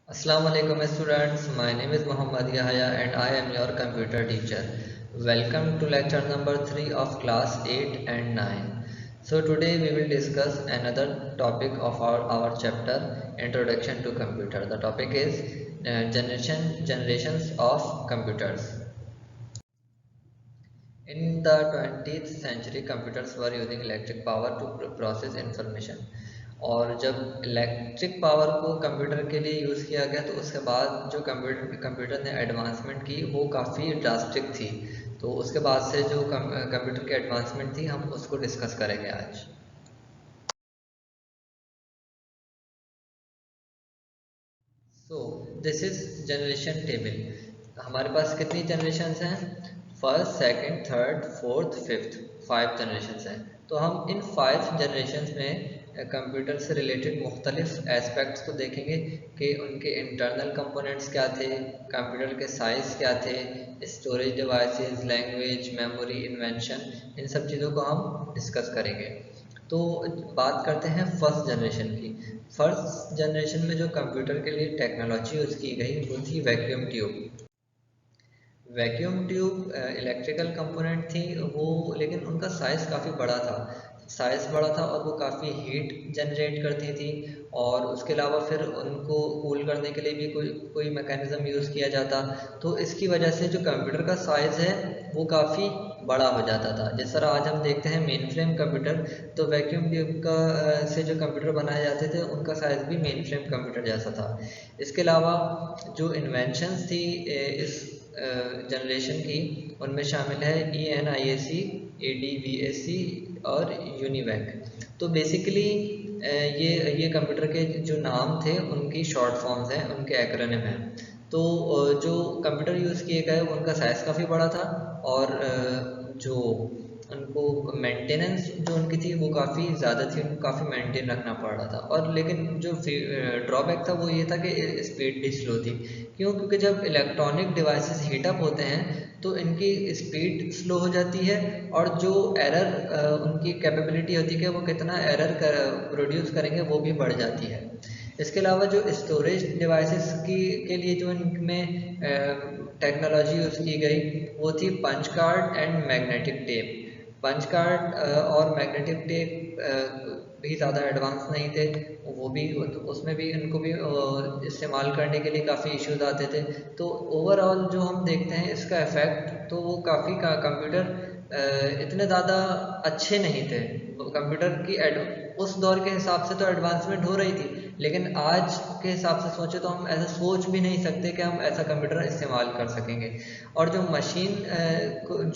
Assalamu alaikum students, my name is Muhammad Yahya and I am your computer teacher. Welcome to lecture number 3 of class 8 and 9. So today we will discuss another topic of our chapter Introduction to Computer. The topic is generations of computers. In the 20th century, computers were using electric power to process information. और जब electric power को computer के लिए use किया गया तो उसके बाद जो कंप्यूटर ने एडवांसमेंट की वो काफ़ी ड्रास्टिक थी। तो उसके बाद से जो कंप्यूटर की एडवांसमेंट थी हम उसको डिस्कस करेंगे आज। So this is generation table. हमारे पास कितनी जनरेशन हैं? First, second, third, fourth, fifth, 5 generation हैं। तो हम इन 5 जनरेशन में कंप्यूटर से रिलेटेड मुख्तलिफ एस्पेक्ट्स को देखेंगे कि उनके इंटरनल कंपोनेंट्स क्या थे, कंप्यूटर के साइज़ क्या थे, storage devices, language, memory, invention, इन सब चीज़ों को हम डिस्कस करेंगे। तो बात करते हैं फर्स्ट जनरेशन की। फर्स्ट जनरेशन में जो कंप्यूटर के लिए टेक्नोलॉजी यूज़ की गई वो थी vacuum tube. Vacuum tube electrical component थी वो, लेकिन उनका साइज़ काफ़ी बड़ा था। साइज़ बड़ा था और वो काफ़ी हीट जनरेट करती थी। और उसके अलावा फिर उनको कूल करने के लिए भी कोई कोई मैकेनिज़्म यूज़ किया जाता। तो इसकी वजह से जो कंप्यूटर का साइज़ है वो काफ़ी बड़ा हो जाता था। जिस तरह आज हम देखते हैं मेन फ्रेम कंप्यूटर, तो वैक्यूम ट्यूब का से जो कंप्यूटर बनाए जाते थे उनका साइज़ भी मेन फ्रेम कंप्यूटर जैसा था। इसके अलावा जो इन्वेंशंस थी इस जनरेशन की, उनमें शामिल है ENIAC, ADVAC और यूनिवैक। तो बेसिकली ये कंप्यूटर के जो नाम थे उनकी शॉर्ट फॉर्म्स हैं, उनके एक्रोनिम हैं। तो जो कंप्यूटर यूज़ किए गए उनका साइज़ काफ़ी बड़ा था और जो उनको मेंटेनेंस जो उनकी थी वो काफ़ी ज़्यादा थी, उनको काफ़ी मेंटेन रखना पड़ रहा था। और लेकिन जो ड्रॉबैक था वो ये था कि स्पीड भी स्लो थी। क्यों? क्योंकि जब इलेक्ट्रॉनिक डिवाइसेस हीटअप होते हैं तो इनकी स्पीड स्लो हो जाती है और जो एरर उनकी कैपेबिलिटी होती है कि वो कितना एरर प्रोड्यूस करेंगे वो भी बढ़ जाती है। इसके अलावा जो स्टोरेज डिवाइसेस की के लिए जो इनमें टेक्नोलॉजी यूज़ की गई वो थी punch card and magnetic tape. Punch card और मैग्नेटिक टेप भी ज़्यादा एडवांस नहीं थे, वो भी उसमें भी इनको भी इस्तेमाल करने के लिए काफ़ी इश्यूज आते थे। तो ओवरऑल जो हम देखते हैं इसका इफ़ेक्ट, तो वो काफ़ी कंप्यूटर इतने ज़्यादा अच्छे नहीं थे। कंप्यूटर की उस दौर के हिसाब से तो एडवांसमेंट हो रही थी, लेकिन आज के हिसाब से सोचे तो हम ऐसा सोच भी नहीं सकते कि हम ऐसा कंप्यूटर इस्तेमाल कर सकेंगे। और जो मशीन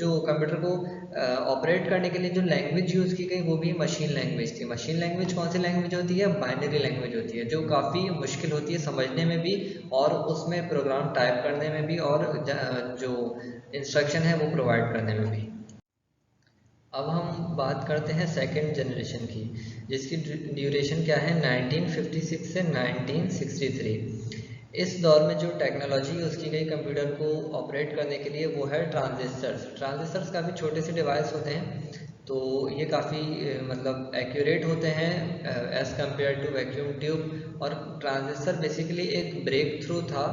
जो कंप्यूटर को ऑपरेट करने के लिए जो लैंग्वेज यूज़ की गई वो भी मशीन लैंग्वेज थी। मशीन लैंग्वेज कौन सी लैंग्वेज होती है? बाइनरी लैंग्वेज होती है, जो काफ़ी मुश्किल होती है समझने में भी और उसमें प्रोग्राम टाइप करने में भी और जो इंस्ट्रक्शन है वो प्रोवाइड करने में भी। अब हम बात करते हैं सेकेंड जनरेशन की, जिसकी ड्यूरेशन क्या है? 1956 से 1963। इस दौर में जो टेक्नोलॉजी यूज़ की गई कंप्यूटर को ऑपरेट करने के लिए वो है ट्रांजिस्टर्स। ट्रांजिस्टर्स काफ़ी छोटे से डिवाइस होते हैं, तो ये काफ़ी मतलब एक्यूरेट होते हैं as compare to vacuum tube. और ट्रांजिस्टर बेसिकली एक ब्रेक थ्रू था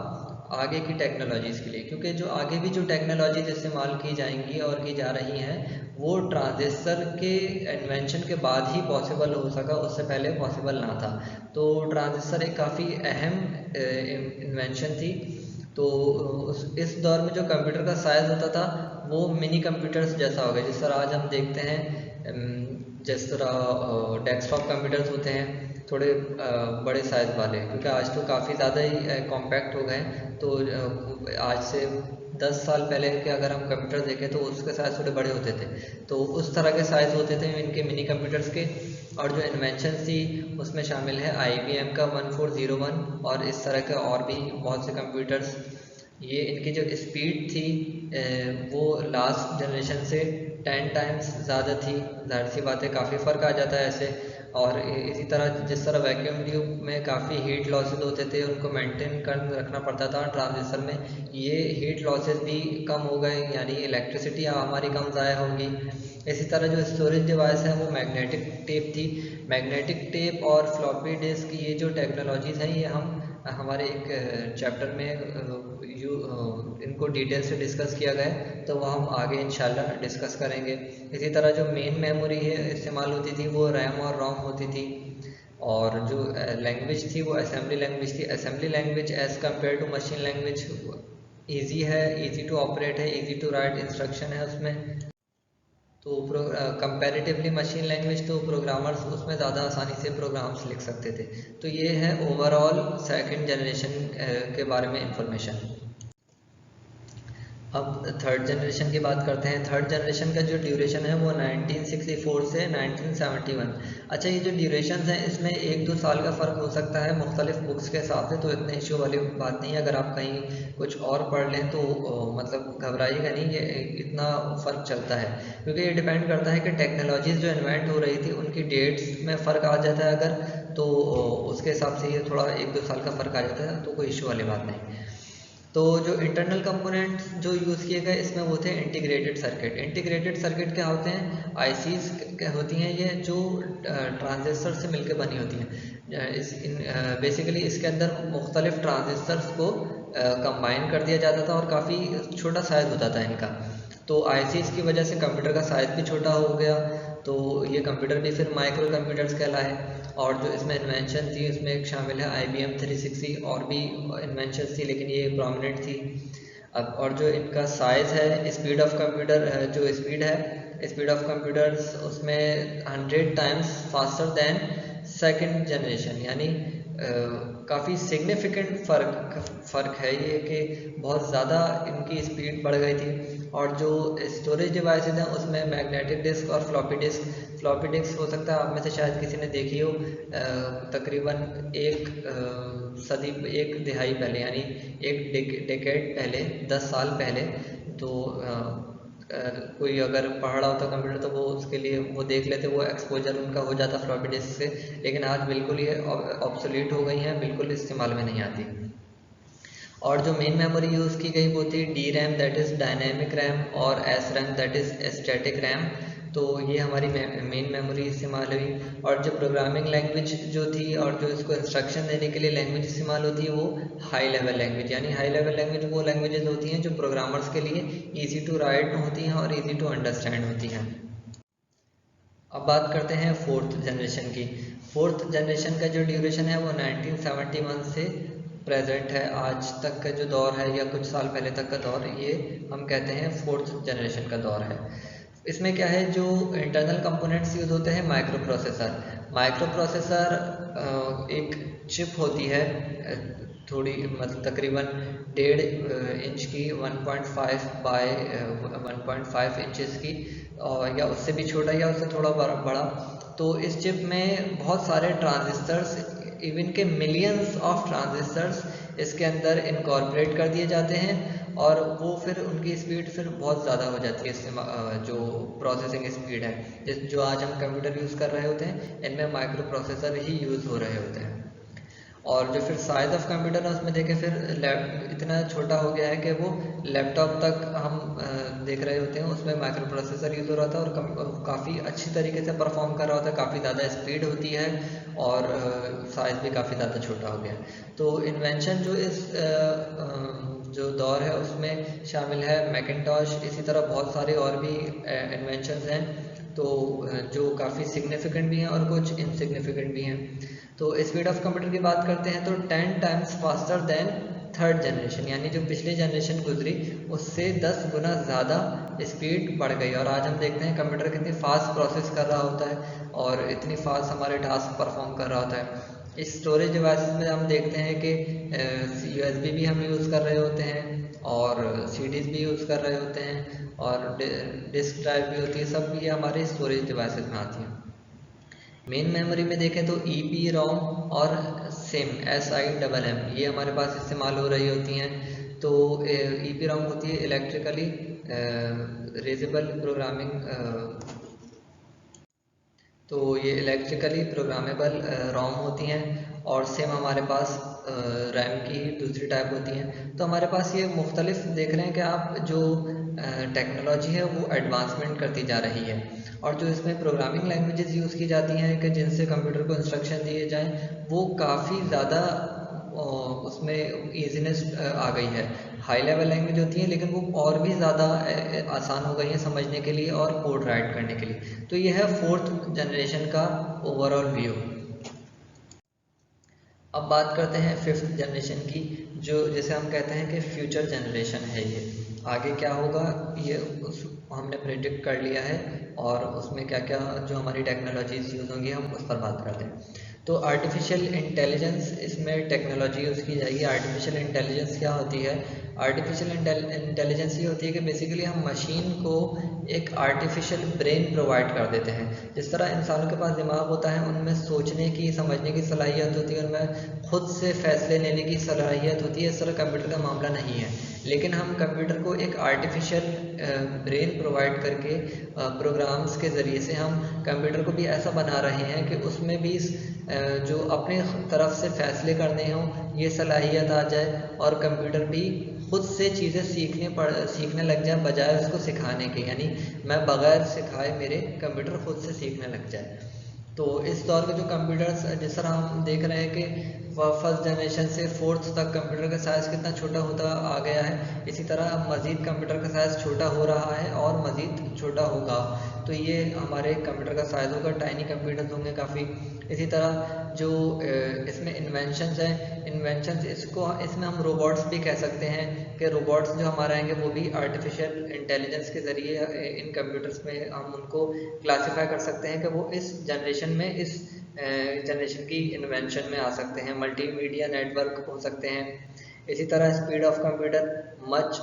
आगे की टेक्नोलॉजीज़ के लिए, क्योंकि जो आगे भी जो टेक्नोलॉजीज इस्तेमाल की जाएंगी और की जा रही हैं वो ट्रांजिस्टर के इन्वेंशन के बाद ही पॉसिबल हो सका, उससे पहले पॉसिबल ना था। तो ट्रांजिस्टर एक काफ़ी अहम इन्वेंशन थी। तो इस दौर में जो कंप्यूटर का साइज़ होता था वो मिनी कंप्यूटर्स जैसा हो गया। जिस तरह आज हम देखते हैं जिस तरह डेस्कटॉप कंप्यूटर्स होते हैं थोड़े बड़े साइज़ वाले, क्योंकि आज तो काफ़ी ज़्यादा ही कॉम्पैक्ट हो गए हैं। तो आज से 10 साल पहले के अगर हम कंप्यूटर देखें तो उसके साइज़ थोड़े बड़े होते थे। तो उस तरह के साइज़ होते थे इनके मिनी कंप्यूटर्स के। और जो इन्वेंशन थी उसमें शामिल है IBM का 1401 और इस तरह के और भी बहुत से कंप्यूटर्स। ये इनकी जो स्पीड थी वो लास्ट जनरेशन से 10 टाइम्स ज़्यादा थी। ज़ाहिर सी बात है काफ़ी फ़र्क आ जाता है ऐसे। और इसी तरह जिस तरह वैक्यूम ट्यूब में काफ़ी हीट लॉसेस होते थे उनको मेंटेन कर रखना पड़ता था, ट्रांजिस्टर में ये हीट लॉसेस भी कम हो गए, यानी इलेक्ट्रिसिटी हमारी कम ज़ाया होगी। इसी तरह जो स्टोरेज डिवाइस है वो मैग्नेटिक टेप थी। मैग्नेटिक टेप और फ्लॉपी डिस्क, ये जो टेक्नोलॉजीज़ हैं ये हम हमारे एक चैप्टर में इनको डिटेल से डिस्कस किया गया है, तो वो हम आगे इंशाल्लाह डिस्कस करेंगे। इसी तरह जो मेन मेमोरी है इस्तेमाल होती थी वो रैम और रोम होती थी। और जो लैंग्वेज थी वो असेंबली लैंग्वेज थी। Assembly language as compare to machine language easy है, ईजी टू ऑपरेट है, ईजी टू राइट इंस्ट्रक्शन है उसमें। तो कंपैरेटिवली मशीन लैंग्वेज तो प्रोग्रामर्स उसमें ज़्यादा आसानी से प्रोग्राम्स लिख सकते थे। तो ये है ओवरऑल सेकंड जनरेशन के बारे में इंफॉर्मेशन। अब थर्ड जनरेशन की बात करते हैं। थर्ड जनरेशन का जो ड्यूरेशन है वो 1964 से 1971। अच्छा, ये जो ड्यूरेशन हैं इसमें 1-2 साल का फ़र्क हो सकता है मुख्तलिफ बुक्स के हिसाब से, तो इतने इशू वाली बात नहीं है। अगर आप कहीं कुछ और पढ़ लें तो मतलब घबराइएगा नहीं, ये इतना फ़र्क चलता है, क्योंकि ये डिपेंड करता है कि टेक्नोलॉजीज़ जो इन्वेंट हो रही थी उनकी डेट्स में फ़र्क आ जाता है अगर, तो उसके हिसाब से ये थोड़ा 1-2 साल का फ़र्क आ जाता है, तो कोई इशू वाली बात नहीं। तो जो इंटरनल कंपोनेंट जो यूज़ किए गए इसमें वो थे इंटीग्रेटेड सर्किट। इंटीग्रेटेड सर्किट क्या होते हैं? आईसीज होती हैं ये, जो ट्रांजिस्टर से मिलकर बनी होती हैं। बेसिकली इसके अंदर मुख्तलिफ ट्रांजिस्टर्स को कंबाइन कर दिया जाता था और काफ़ी छोटा साइज़ होता था इनका। तो आईसीज की वजह से कंप्यूटर का साइज़ भी छोटा हो गया, तो ये कंप्यूटर भी फिर माइक्रो कंप्यूटर्स कहलाए। और जो इसमें इन्वेंशन थी उसमें एक शामिल है IBM 360, और भी इन्वेंशन थी लेकिन ये प्रोमिनेंट थी। अब और जो इनका साइज़ है, स्पीड ऑफ कंप्यूटर, जो स्पीड है, स्पीड ऑफ कंप्यूटर्स उसमें 100 times faster than second generation, यानी काफ़ी सिग्निफिकेंट फ़र्क है ये, कि बहुत ज़्यादा इनकी स्पीड बढ़ गई थी। और जो स्टोरेज डिवाइसेज हैं उसमें मैग्नेटिक डिस्क और फ्लॉपी डिस्क हो सकता है आप में से शायद किसी ने देखी हो, तकरीबन सदी, एक दिहाई पहले, यानी एक डेकेड पहले, 10 साल पहले। तो कोई अगर पढ़ रहा होता कंप्यूटर तो वो उसके लिए वो देख लेते, वो एक्सपोजर उनका हो जाता फ्लॉपी डिस्क से। लेकिन आज बिल्कुल ये ऑब्सोलीट हो गई हैं, बिल्कुल इस्तेमाल में नहीं आती। और जो मेन मेमोरी यूज़ की गई वो थी D RAM, that is dynamic RAM, और S RAM, that is static RAM. तो ये हमारी मेन मेमोरी इस्तेमाल हुई। और जो प्रोग्रामिंग लैंग्वेज जो थी और जो इसको इंस्ट्रक्शन देने के लिए लैंग्वेज इस्तेमाल होती है वो हाई लेवल लैंग्वेज, यानी हाई लेवल लैंग्वेज वो लैंग्वेजेस होती हैं जो प्रोग्रामर्स के लिए ईजी टू राइट होती हैं और ईजी टू अंडरस्टैंड होती हैं। अब बात करते हैं फोर्थ जनरेशन की। फोर्थ जनरेशन का जो ड्यूरेशन है वो 1971 से प्रेजेंट है, आज तक का जो दौर है या कुछ साल पहले तक का दौर, ये हम कहते हैं फोर्थ जनरेशन का दौर है। इसमें क्या है, जो इंटरनल कंपोनेंट्स यूज़ होते हैं, माइक्रो प्रोसेसर एक चिप होती है, थोड़ी मतलब तकरीबन 1.5 इंच की, 1.5 बाय 1.5 इंचज़ की, और या उससे भी छोटा या उससे थोड़ा बड़ा। तो इस चिप में बहुत सारे ट्रांजिस्टर्स, इवन के मिलियंस ऑफ ट्रांजिस्टर्स इसके अंदर इनकॉर्पोरेट कर दिए जाते हैं, और वो फिर उनकी स्पीड फिर बहुत ज़्यादा हो जाती है। इससे जो प्रोसेसिंग स्पीड है, जो आज हम कंप्यूटर यूज़ कर रहे होते हैं, इनमें माइक्रो प्रोसेसर ही यूज़ हो रहे होते हैं। और जो फिर साइज़ ऑफ कंप्यूटर है उसमें देखें, फिर इतना छोटा हो गया है कि वो लैपटॉप तक हम देख रहे होते हैं, उसमें माइक्रो प्रोसेसर यूज़ हो रहा था और काफ़ी अच्छी तरीके से परफॉर्म कर रहा होता है, काफ़ी ज़्यादा स्पीड होती है, और साइज़ भी काफ़ी ज़्यादा छोटा हो गया। तो इन्वेंशन जो इस जो दौर है उसमें शामिल है मैकिन्टॉश, इसी तरह बहुत सारे और भी इन्वेंशंस हैं, तो जो काफ़ी सिग्निफिकेंट भी हैं और कुछ इनसिग्निफिकेंट भी हैं। तो स्पीड ऑफ कंप्यूटर की बात करते हैं तो 10 times faster than third generation, यानी जो पिछली जनरेशन गुजरी उससे 10 गुना ज़्यादा स्पीड बढ़ गई। और आज हम देखते हैं कंप्यूटर कितनी फास्ट प्रोसेस कर रहा होता है और इतनी फास्ट हमारे टास्क परफॉर्म कर रहा होता है। इस स्टोरेज डिवाइसेस में हम देखते हैं कि USB भी हम यूज़ कर रहे होते हैं, और CDs भी यूज़ कर रहे होते हैं, और डिस्क ड्राइव भी होती है, सब ये हमारे स्टोरेज डिवाइसेस में आती हैं। मेन मेमोरी में देखें तो EPROM और SIMM ये हमारे पास इस्तेमाल हो रही होती हैं। तो EPROM होती है इलेक्ट्रिकली रेजेबल प्रोग्रामिंग, तो ये इलेक्ट्रिकली प्रोग्रामेबल रोम होती हैं, और सेम हमारे पास रैम की दूसरी टाइप होती हैं। तो हमारे पास ये मुख्तलिफ देख रहे हैं कि आप जो टेक्नोलॉजी है वो एडवांसमेंट करती जा रही है, और जो इसमें प्रोग्रामिंग लैंग्वेजेस यूज़ की जाती हैं कि जिनसे कंप्यूटर को इंस्ट्रक्शन दिए जाएं, वो काफ़ी ज़्यादा उसमें ईजीनेस आ गई है। हाई लेवल लैंग्वेज होती है लेकिन वो और भी ज़्यादा आसान हो गई है समझने के लिए और कोड राइट करने के लिए। तो ये है फोर्थ जनरेशन का ओवरऑल व्यू। अब बात करते हैं फिफ्थ जनरेशन की, जो जैसे हम कहते हैं कि फ्यूचर जनरेशन है। ये आगे क्या होगा ये हमने प्रेडिक्ट कर लिया है, और उसमें क्या क्या जो हमारी टेक्नोलॉजीज यूज़ होंगी हम उस पर बात करते हैं। तो आर्टिफिशियल इंटेलिजेंस इसमें टेक्नोलॉजी यूज़ की जाएगी। आर्टिफिशियल इंटेलिजेंस क्या होती है? आर्टिफिशियल इंटेलिजेंस ये होती है कि बेसिकली हम मशीन को एक आर्टिफिशियल ब्रेन प्रोवाइड कर देते हैं। जिस तरह इंसानों के पास दिमाग होता है, उनमें सोचने की, समझने की सलाहियत होती है, उनमें खुद से फैसले लेने की सलाहियत होती है। इस तरह कंप्यूटर का मामला नहीं है, लेकिन हम कंप्यूटर को एक आर्टिफिशियल ब्रेन प्रोवाइड करके प्रोग्राम्स के ज़रिए से हम कंप्यूटर को भी ऐसा बना रहे हैं कि उसमें भी जो अपने तरफ से फैसले करने हों ये सलाहियत आ जाए, और कंप्यूटर भी खुद से चीज़ें सीखने लग जाए बजाय उसको सिखाने के। यानी मैं बगैर सिखाए मेरे कंप्यूटर खुद से सीखने लग जाए। तो इस दौर के जो कंप्यूटर्स, जिस तरह हम देख रहे हैं कि फर्स्ट जनरेशन से फोर्थ तक कंप्यूटर का साइज़ कितना छोटा होता आ गया है, इसी तरह मज़ीद कंप्यूटर का साइज़ छोटा हो रहा है और मज़ीद छोटा होगा। तो ये हमारे कंप्यूटर का साइज़ होगा, टाइनी कंप्यूटर्स होंगे काफ़ी। इसी तरह जो इसमें इन्वेंशंस हैं, इन्वेंशंस इसमें हम रोबोट्स भी कह सकते हैं कि रोबोट्स जो हमारे आएंगे वो भी आर्टिफिशियल इंटेलिजेंस के ज़रिए इन कंप्यूटर्स में हम उनको क्लासीफाई कर सकते हैं कि वो इस जनरेशन में, इस जनरेशन की इन्वेंशन में आ सकते हैं। मल्टीमीडिया नेटवर्क हो सकते हैं। इसी तरह speed of computer much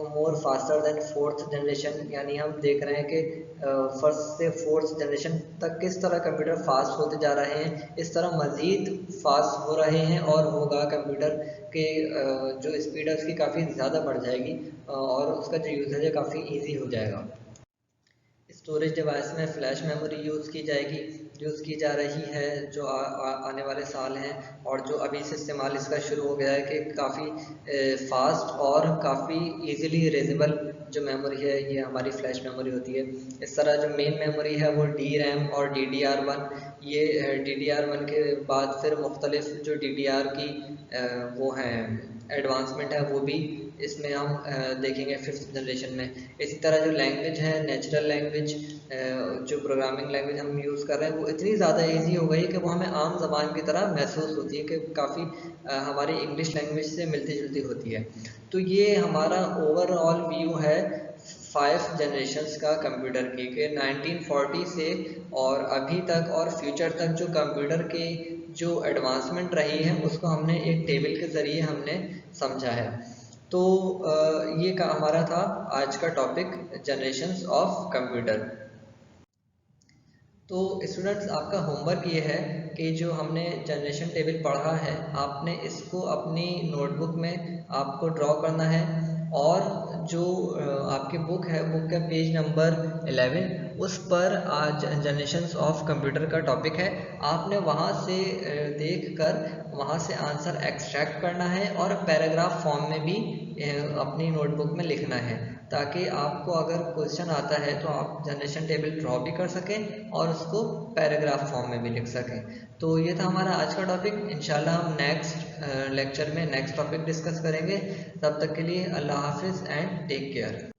more faster than fourth generation, यानी हम देख रहे हैं कि फर्स्ट से फोर्थ जनरेशन तक किस तरह कंप्यूटर फास्ट होते जा रहे हैं, इस तरह मज़ीद फास्ट हो रहे हैं और होगा कंप्यूटर के जो स्पीड है उसकी काफ़ी ज़्यादा बढ़ जाएगी, और उसका जो यूज़ेज है काफ़ी ईजी हो जाएगा। स्टोरेज डिवाइस में फ्लैश मेमोरी यूज़ की जा रही है, जो आने वाले साल हैं, और जो अभी से इस्तेमाल इसका शुरू हो गया है कि काफ़ी फास्ट और काफ़ी इजीली इरेजेबल जो मेमोरी है ये हमारी फ्लैश मेमोरी होती है। इस तरह जो मेन मेमोरी है वो DRAM और DDR1, ये DDR1 के बाद फिर मुख्तलिफ जो DDR की वो हैं एडवांसमेंट है वो भी इसमें हम देखेंगे फिफ्थ जनरेशन में। इसी तरह जो लैंग्वेज है, नेचुरल लैंग्वेज, जो प्रोग्रामिंग लैंग्वेज हम यूज़ कर रहे हैं वो इतनी ज़्यादा इजी हो गई है कि वो हमें आम ज़बान की तरह महसूस होती है, कि काफ़ी हमारी इंग्लिश लैंग्वेज से मिलती जुलती होती है। तो ये हमारा ओवरऑल व्यू है 5 जनरेशन्स का कंप्यूटर की, के 1940 से और अभी तक और फ्यूचर तक जो कंप्यूटर के जो एडवांसमेंट रही है उसको हमने एक टेबल के ज़रिए हमने समझा है। तो ये का हमारा था आज का टॉपिक, जनरेशन्स ऑफ कंप्यूटर। तो स्टूडेंट्स आपका होमवर्क ये है कि जो हमने जनरेशन टेबल पढ़ा है आपने इसको अपनी नोटबुक में आपको ड्रॉ करना है, और जो आपकी बुक है, बुक का पेज नंबर 11 उस पर आज जनरेशन्स ऑफ कंप्यूटर का टॉपिक है। आपने वहाँ से देख कर वहाँ से आंसर एक्सट्रैक्ट करना है और पैराग्राफ फॉर्म में भी अपनी नोटबुक में लिखना है, ताकि आपको अगर क्वेश्चन आता है तो आप जनरेशन टेबल ड्रॉ भी कर सकें और उसको पैराग्राफ फॉर्म में भी लिख सकें। तो ये था हमारा आज का टॉपिक। इंशाल्लाह हम नेक्स्ट लेक्चर में नेक्स्ट टॉपिक डिस्कस करेंगे। तब तक के लिए अल्लाह हाफिज़ एंड टेक केयर।